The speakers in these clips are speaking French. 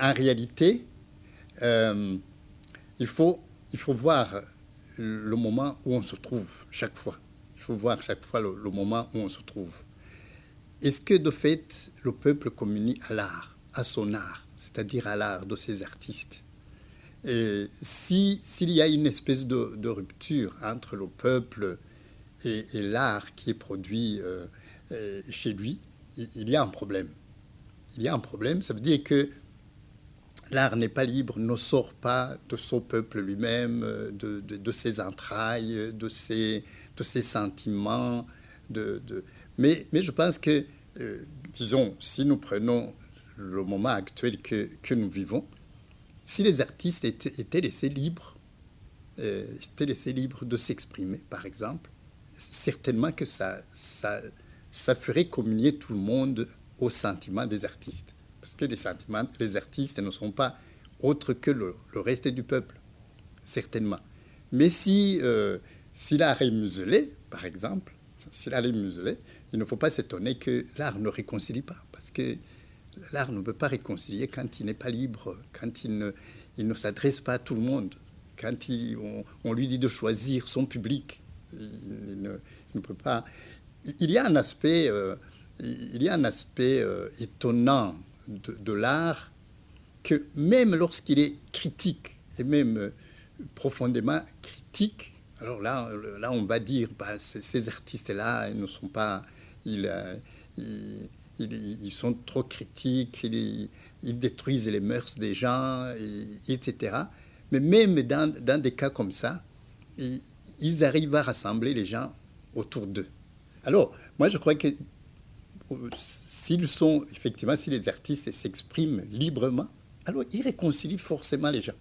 en réalité, euh, il faut, il faut voir le moment où on se trouve chaque fois. Il faut voir chaque fois le moment où on se trouve. Est-ce que de fait, le peuple communie à l'art, à son art, c'est-à-dire à l'art de ses artistes? Et si, s'il y a une espèce de rupture entre le peuple et l'art qui est produit chez lui, il y a un problème. Il y a un problème, ça veut dire que l'art n'est pas libre, ne sort pas de son peuple lui-même, de ses entrailles, de ses sentiments. Mais je pense que, disons, si nous prenons le moment actuel que nous vivons, si les artistes étaient laissés libres, étaient laissés libres de s'exprimer, par exemple, certainement que ça ferait communier tout le monde aux sentiments des artistes. Parce que les sentiments, les artistes ne sont pas autres que le reste du peuple, certainement. Mais si l'art est muselé, par exemple, si l'art est muselé, il ne faut pas s'étonner que l'art ne réconcilie pas. Parce que l'art ne peut pas réconcilier quand il n'est pas libre, quand il ne s'adresse pas à tout le monde, quand on lui dit de choisir son public. Il ne peut pas. Il y a un aspect, il y a un aspect étonnant de l'art que même lorsqu'il est critique et même profondément critique, alors là on va dire bah, ces artistes-là, ils ne sont pas, ils, ils, ils sont trop critiques, ils détruisent les mœurs des gens, etc. Mais même dans des cas comme ça, ils arrivent à rassembler les gens autour d'eux. Alors, moi je crois que s'ils sont, effectivement, si les artistes s'expriment librement, alors ils réconcilient forcément les gens.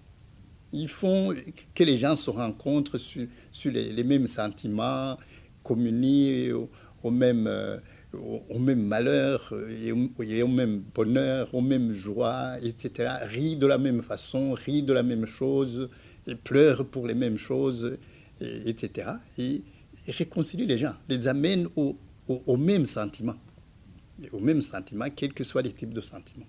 Ils font que les gens se rencontrent sur les mêmes sentiments, communient au même, au même malheur et au même bonheur, aux mêmes joies, etc. Rient de la même façon, rient de la même chose, et pleurent pour les mêmes choses, etc. Et réconcilient les gens, les amènent au même sentiment, quels que soient les types de sentiments.